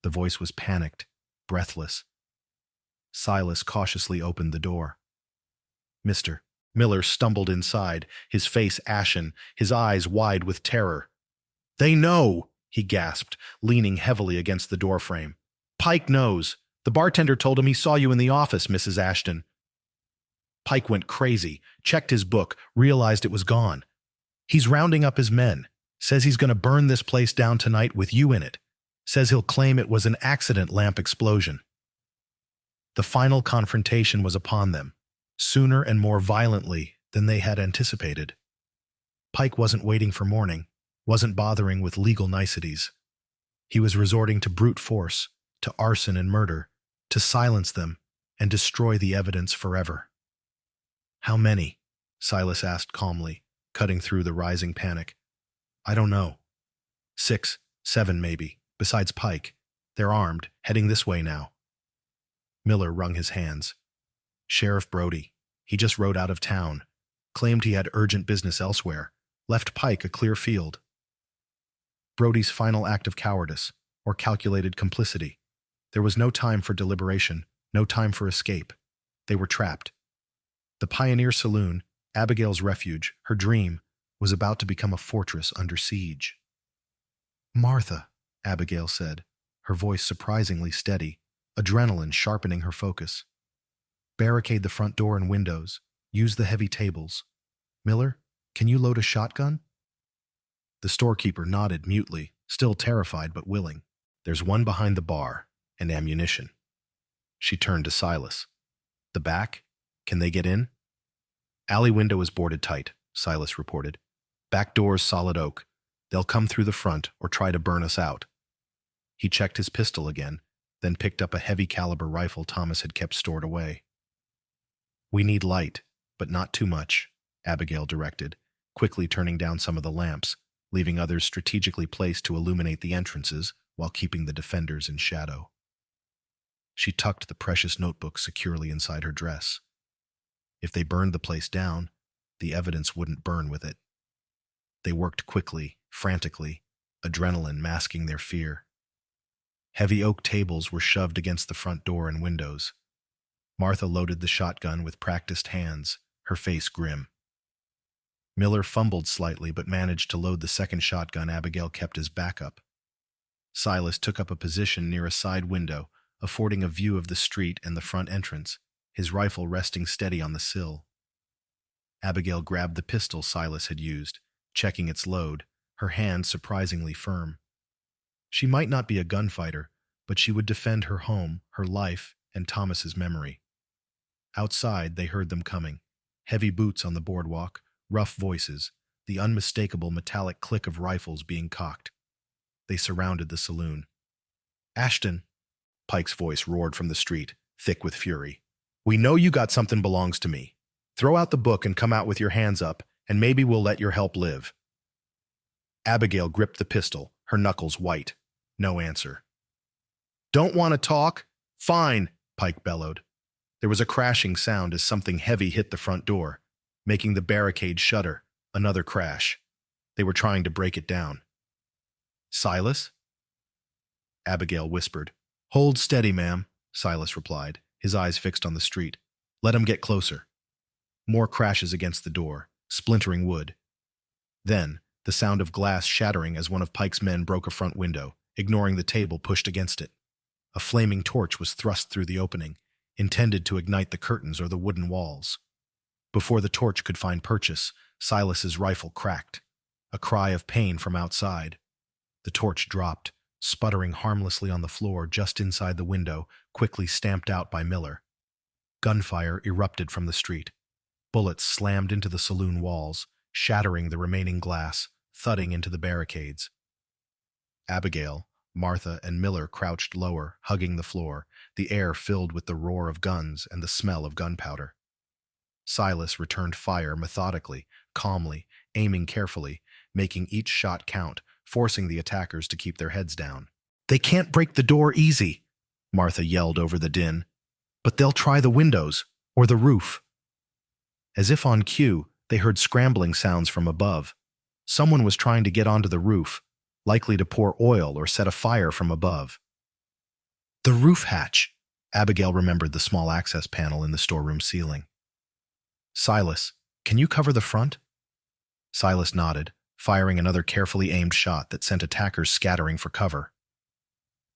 The voice was panicked, breathless. Silas cautiously opened the door. Mr. Miller stumbled inside, his face ashen, his eyes wide with terror. "They know," he gasped, leaning heavily against the doorframe. "Pike knows. The bartender told him he saw you in the office, Mrs. Ashton." Pike went crazy, checked his book, realized it was gone. "He's rounding up his men. Says he's going to burn this place down tonight with you in it. Says he'll claim it was an accident lamp explosion." The final confrontation was upon them, sooner and more violently than they had anticipated. Pike wasn't waiting for morning, wasn't bothering with legal niceties. He was resorting to brute force, to arson and murder, to silence them and destroy the evidence forever. "How many?" Silas asked calmly, cutting through the rising panic. "I don't know. 6, 7 maybe, besides Pike. They're armed, heading this way now." Miller wrung his hands. "Sheriff Brody, He just rode out of town, claimed he had urgent business elsewhere, left Pike a clear field. Brody's final act of cowardice, or calculated complicity. There was no time for deliberation, no time for escape. They were trapped. The Pioneer Saloon, Abigail's refuge, her dream, was about to become a fortress under siege. "Martha," Abigail said, her voice surprisingly steady, adrenaline sharpening her focus. "Barricade the front door and windows. Use the heavy tables. Miller, can you load a shotgun?" The storekeeper nodded mutely, still terrified but willing. "There's one behind the bar, and ammunition." She turned to Silas. "The back? Can they get in?" "Alley window is boarded tight," Silas reported. "Back door's solid oak. They'll come through the front or try to burn us out." He checked his pistol again, then picked up a heavy-caliber rifle Thomas had kept stored away. "We need light, but not too much," Abigail directed, quickly turning down some of the lamps, leaving others strategically placed to illuminate the entrances while keeping the defenders in shadow. She tucked the precious notebook securely inside her dress. If they burned the place down, the evidence wouldn't burn with it. They worked quickly, frantically, adrenaline masking their fear. Heavy oak tables were shoved against the front door and windows. Martha loaded the shotgun with practiced hands, her face grim. Miller fumbled slightly but managed to load the second shotgun Abigail kept as backup. Silas took up a position near a side window, affording a view of the street and the front entrance, his rifle resting steady on the sill. Abigail grabbed the pistol Silas had used, checking its load, her hand surprisingly firm. She might not be a gunfighter, but she would defend her home, her life, and Thomas's memory. Outside, they heard them coming. Heavy boots on the boardwalk, rough voices, the unmistakable metallic click of rifles being cocked. They surrounded the saloon. "Ashton," Pike's voice roared from the street, thick with fury. "We know you got something belongs to me. Throw out the book and come out with your hands up, and maybe we'll let your help live." Abigail gripped the pistol, her knuckles white. No answer. "Don't want to talk? Fine," Pike bellowed. There was a crashing sound as something heavy hit the front door, making the barricade shudder. Another crash. They were trying to break it down. "Silas?" Abigail whispered. "Hold steady, ma'am," Silas replied, his eyes fixed on the street. "Let him get closer." More crashes against the door, splintering wood. Then, the sound of glass shattering as one of Pike's men broke a front window, ignoring the table pushed against it. A flaming torch was thrust through the opening, intended to ignite the curtains or the wooden walls. Before the torch could find purchase, Silas's rifle cracked. A cry of pain from outside. The torch dropped, sputtering harmlessly on the floor just inside the window, quickly stamped out by Miller. Gunfire erupted from the street. Bullets slammed into the saloon walls, shattering the remaining glass, thudding into the barricades. Abigail, Martha, and Miller crouched lower, hugging the floor, the air filled with the roar of guns and the smell of gunpowder. Silas returned fire methodically, calmly, aiming carefully, making each shot count, forcing the attackers to keep their heads down. "They can't break the door easy," Martha yelled over the din. "But they'll try the windows, or the roof." As if on cue, they heard scrambling sounds from above. Someone was trying to get onto the roof, likely to pour oil or set a fire from above. "The roof hatch," Abigail remembered the small access panel in the storeroom ceiling. "Silas, can you cover the front?" Silas nodded, firing another carefully aimed shot that sent attackers scattering for cover.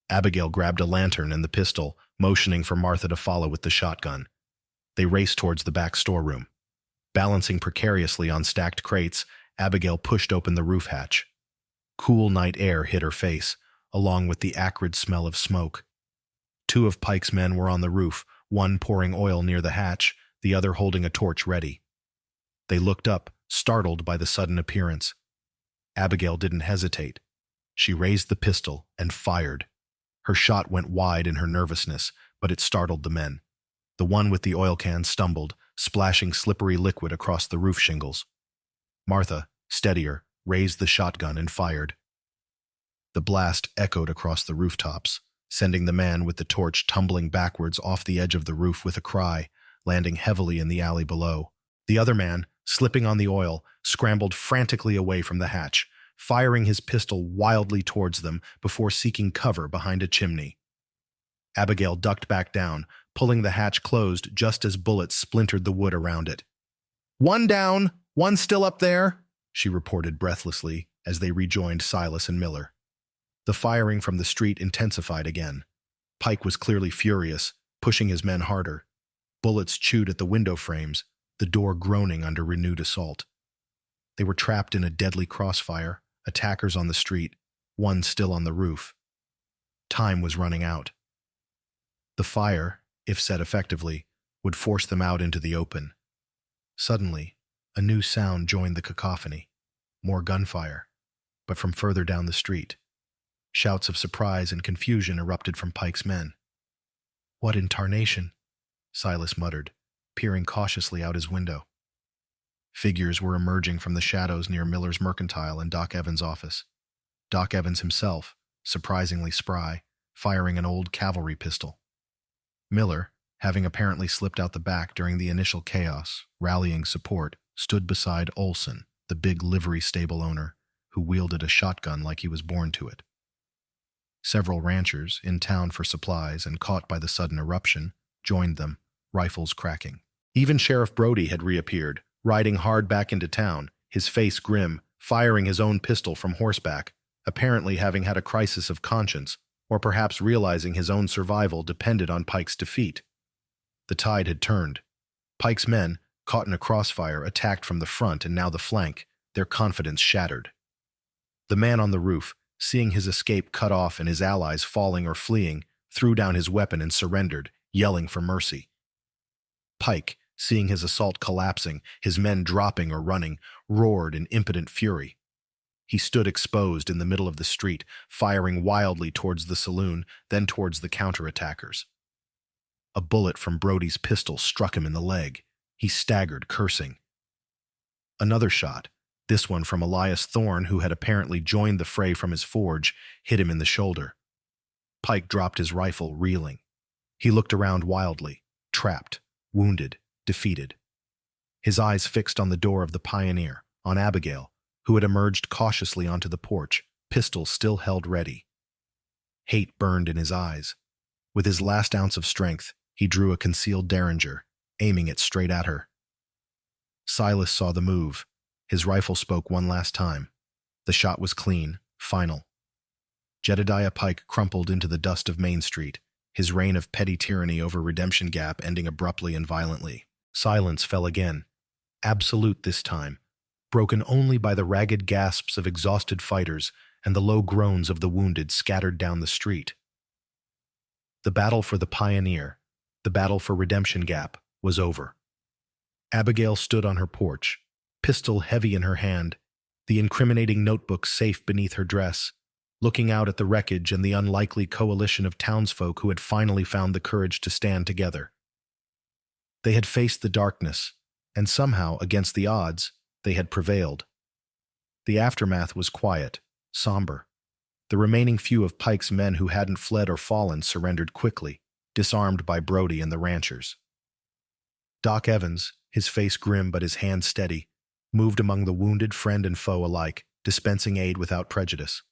Abigail grabbed a lantern and the pistol, motioning for Martha to follow with the shotgun. They raced towards the back storeroom. Balancing precariously on stacked crates, Abigail pushed open the roof hatch. Cool night air hit her face, along with the acrid smell of smoke. Two of Pike's men were on the roof, one pouring oil near the hatch, the other holding a torch ready. They looked up, startled by the sudden appearance. Abigail didn't hesitate. She raised the pistol and fired. Her shot went wide in her nervousness, but it startled the men. The one with the oil can stumbled, splashing slippery liquid across the roof shingles. Martha, steadier, raised the shotgun and fired. The blast echoed across the rooftops, sending the man with the torch tumbling backwards off the edge of the roof with a cry, landing heavily in the alley below. The other man, slipping on the oil, scrambled frantically away from the hatch, firing his pistol wildly towards them before seeking cover behind a chimney. Abigail ducked back down, pulling the hatch closed just as bullets splintered the wood around it. "One down, one still up there," she reported breathlessly as they rejoined Silas and Miller. The firing from the street intensified again. Pike was clearly furious, pushing his men harder. Bullets chewed at the window frames, the door groaning under renewed assault. They were trapped in a deadly crossfire, attackers on the street, one still on the roof. Time was running out. The fire, if set effectively, would force them out into the open. Suddenly, a new sound joined the cacophony. More gunfire, but from further down the street. Shouts of surprise and confusion erupted from Pike's men. "What in tarnation?" Silas muttered, peering cautiously out his window. Figures were emerging from the shadows near Miller's Mercantile and Doc Evans' office. Doc Evans himself, surprisingly spry, firing an old cavalry pistol. Miller, having apparently slipped out the back during the initial chaos, rallying support, stood beside Olson, the big livery stable owner, who wielded a shotgun like he was born to it. Several ranchers, in town for supplies and caught by the sudden eruption, joined them, rifles cracking. Even Sheriff Brody had reappeared, riding hard back into town, his face grim, firing his own pistol from horseback, apparently having had a crisis of conscience, or perhaps realizing his own survival depended on Pike's defeat. The tide had turned. Pike's men, caught in a crossfire, attacked from the front and now the flank, their confidence shattered. The man on the roof, seeing his escape cut off and his allies falling or fleeing, threw down his weapon and surrendered, yelling for mercy. Pike, seeing his assault collapsing, his men dropping or running, roared in impotent fury. He stood exposed in the middle of the street, firing wildly towards the saloon, then towards the counterattackers. A bullet from Brody's pistol struck him in the leg. He staggered, cursing. Another shot, this one from Elias Thorne, who had apparently joined the fray from his forge, hit him in the shoulder. Pike dropped his rifle, reeling. He looked around wildly, trapped, wounded, defeated. His eyes fixed on the door of the Pioneer, on Abigail, who had emerged cautiously onto the porch, pistol still held ready. Hate burned in his eyes. With his last ounce of strength, he drew a concealed derringer, aiming it straight at her. Silas saw the move. His rifle spoke one last time. The shot was clean, final. Jedediah Pike crumpled into the dust of Main Street, his reign of petty tyranny over Redemption Gap ending abruptly and violently. Silence fell again, absolute this time, broken only by the ragged gasps of exhausted fighters and the low groans of the wounded scattered down the street. The battle for the Pioneer, the battle for Redemption Gap, was over. Abigail stood on her porch, pistol heavy in her hand, the incriminating notebook safe beneath her dress, looking out at the wreckage and the unlikely coalition of townsfolk who had finally found the courage to stand together. They had faced the darkness, and somehow, against the odds, they had prevailed. The aftermath was quiet, somber. The remaining few of Pike's men who hadn't fled or fallen surrendered quickly, disarmed by Brody and the ranchers. Doc Evans, his face grim but his hands steady, moved among the wounded friend and foe alike, dispensing aid without prejudice.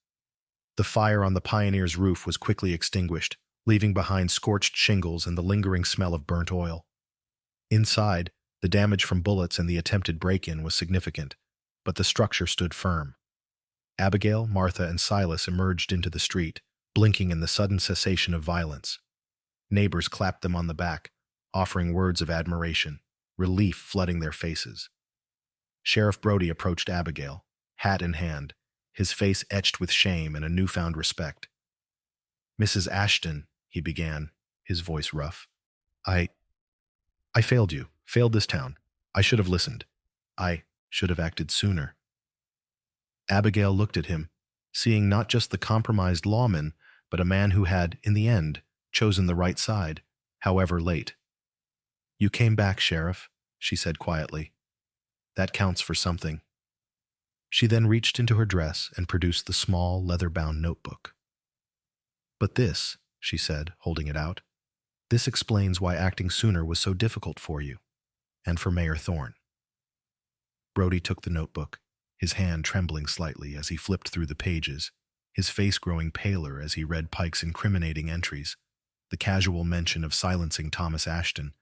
The fire on the Pioneer's roof was quickly extinguished, leaving behind scorched shingles and the lingering smell of burnt oil. Inside, the damage from bullets and the attempted break-in was significant, but the structure stood firm. Abigail, Martha, and Silas emerged into the street, blinking in the sudden cessation of violence. Neighbors clapped them on the back, offering words of admiration, relief flooding their faces. Sheriff Brody approached Abigail, hat in hand, his face etched with shame and a newfound respect. "Mrs. Ashton," he began, his voice rough. I failed you, failed this town. I should have listened. I should have acted sooner." Abigail looked at him, seeing not just the compromised lawman, but a man who had, in the end, chosen the right side, however late. "You came back, Sheriff," she said quietly. "That counts for something." She then reached into her dress and produced the small, leather-bound notebook. "But this," she said, holding it out, This explains why acting sooner was so difficult for you, and for Mayor Thorne. Brody took the notebook, his hand trembling slightly as he flipped through the pages, his face growing paler as he read Pike's incriminating entries, the casual mention of silencing Thomas Ashton,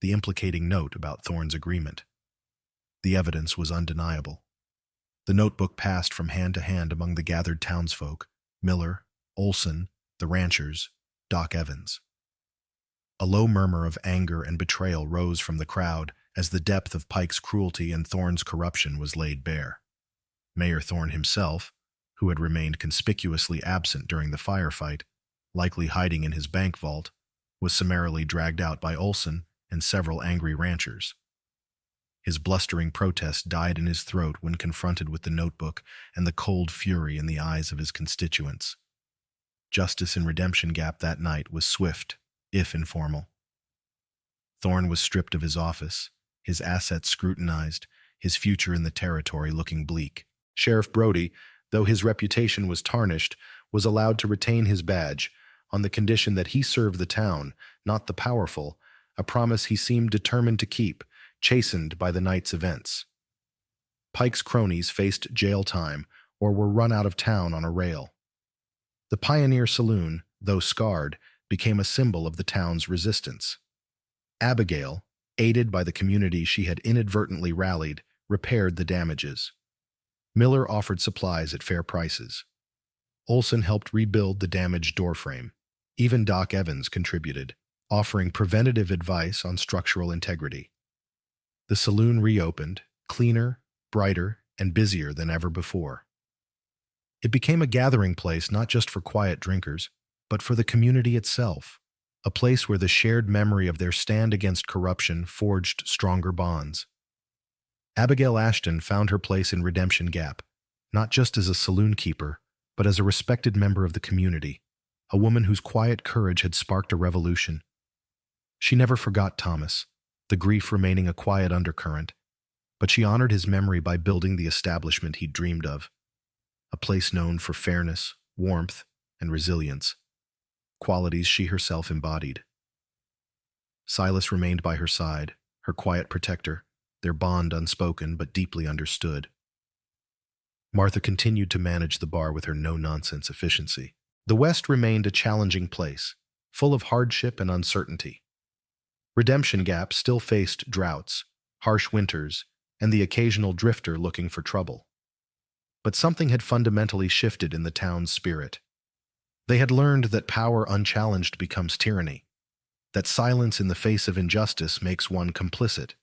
the implicating note about Thorne's agreement. The evidence was undeniable. The notebook passed from hand to hand among the gathered townsfolk: Miller, Olson, the ranchers, Doc Evans. A low murmur of anger and betrayal rose from the crowd as the depth of Pike's cruelty and Thorne's corruption was laid bare. Mayor Thorne himself, who had remained conspicuously absent during the firefight, likely hiding in his bank vault, was summarily dragged out by Olson and several angry ranchers. His blustering protest died in his throat when confronted with the notebook and the cold fury in the eyes of his constituents. Justice in Redemption Gap that night was swift, if informal. Thorne was stripped of his office, his assets scrutinized, his future in the territory looking bleak. Sheriff Brody, though his reputation was tarnished, was allowed to retain his badge on the condition that he serve the town, not the powerful, a promise he seemed determined to keep, chastened by the night's events. Pike's cronies faced jail time or were run out of town on a rail. The Pioneer Saloon, though scarred, became a symbol of the town's resistance. Abigail, aided by the community she had inadvertently rallied, repaired the damages. Miller offered supplies at fair prices. Olson helped rebuild the damaged doorframe. Even Doc Evans contributed, offering preventative advice on structural integrity. The saloon reopened, cleaner, brighter, and busier than ever before. It became a gathering place not just for quiet drinkers, but for the community itself, a place where the shared memory of their stand against corruption forged stronger bonds. Abigail Ashton found her place in Redemption Gap, not just as a saloon keeper, but as a respected member of the community, a woman whose quiet courage had sparked a revolution. She never forgot Thomas, the grief remaining a quiet undercurrent, but she honored his memory by building the establishment he'd dreamed of, a place known for fairness, warmth, and resilience, qualities she herself embodied. Silas remained by her side, her quiet protector, their bond unspoken but deeply understood. Martha continued to manage the bar with her no-nonsense efficiency. The West remained a challenging place, full of hardship and uncertainty. Redemption Gap still faced droughts, harsh winters, and the occasional drifter looking for trouble. But something had fundamentally shifted in the town's spirit. They had learned that power unchallenged becomes tyranny, that silence in the face of injustice makes one complicit,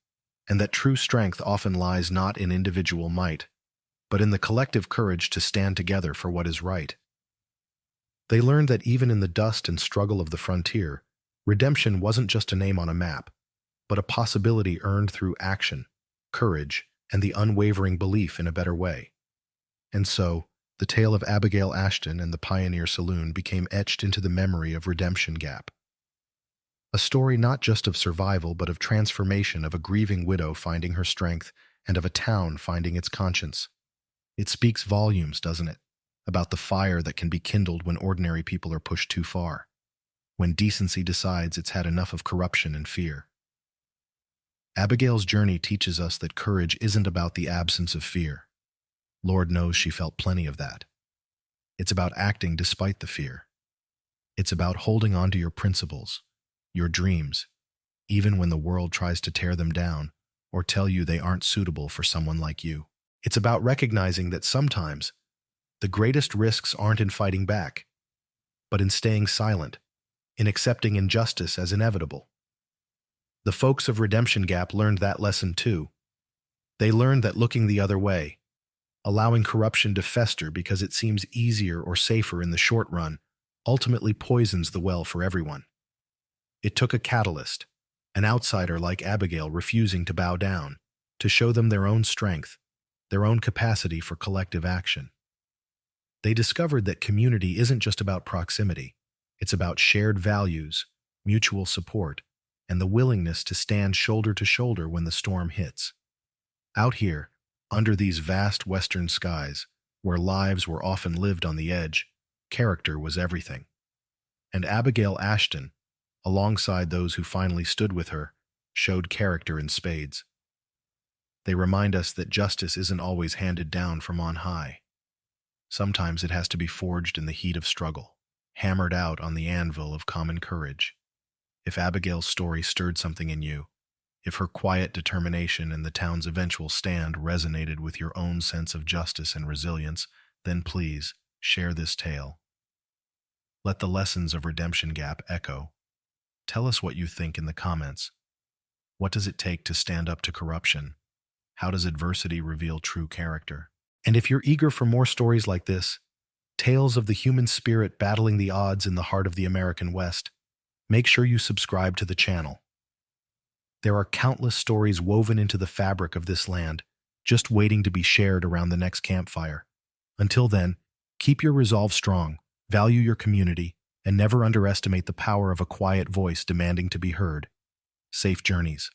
and that true strength often lies not in individual might, but in the collective courage to stand together for what is right. They learned that even in the dust and struggle of the frontier, redemption wasn't just a name on a map, but a possibility earned through action, courage, and the unwavering belief in a better way. And so, the tale of Abigail Ashton and the Pioneer Saloon became etched into the memory of Redemption Gap. A story not just of survival but of transformation, of a grieving widow finding her strength and of a town finding its conscience. It speaks volumes, doesn't it, about the fire that can be kindled when ordinary people are pushed too far, when decency decides it's had enough of corruption and fear. Abigail's journey teaches us that courage isn't about the absence of fear. Lord knows she felt plenty of that. It's about acting despite the fear. It's about holding on to your principles, your dreams, even when the world tries to tear them down or tell you they aren't suitable for someone like you. It's about recognizing that sometimes the greatest risks aren't in fighting back, but in staying silent, in accepting injustice as inevitable. The folks of Redemption Gap learned that lesson too. They learned that looking the other way, allowing corruption to fester because it seems easier or safer in the short run, ultimately poisons the well for everyone. It took a catalyst, an outsider like Abigail refusing to bow down, to show them their own strength, their own capacity for collective action. They discovered that community isn't just about proximity. It's about shared values, mutual support, and the willingness to stand shoulder to shoulder when the storm hits. Out here, under these vast western skies, where lives were often lived on the edge, character was everything. And Abigail Ashton, alongside those who finally stood with her, showed character in spades. They remind us that justice isn't always handed down from on high. Sometimes it has to be forged in the heat of struggle, hammered out on the anvil of common courage. If Abigail's story stirred something in you, if her quiet determination and the town's eventual stand resonated with your own sense of justice and resilience, then please share this tale. Let the lessons of Redemption Gap echo. Tell us what you think in the comments. What does it take to stand up to corruption? How does adversity reveal true character? And if you're eager for more stories like this, tales of the human spirit battling the odds in the heart of the American West, make sure you subscribe to the channel. There are countless stories woven into the fabric of this land, just waiting to be shared around the next campfire. Until then, keep your resolve strong, value your community, and never underestimate the power of a quiet voice demanding to be heard. Safe journeys.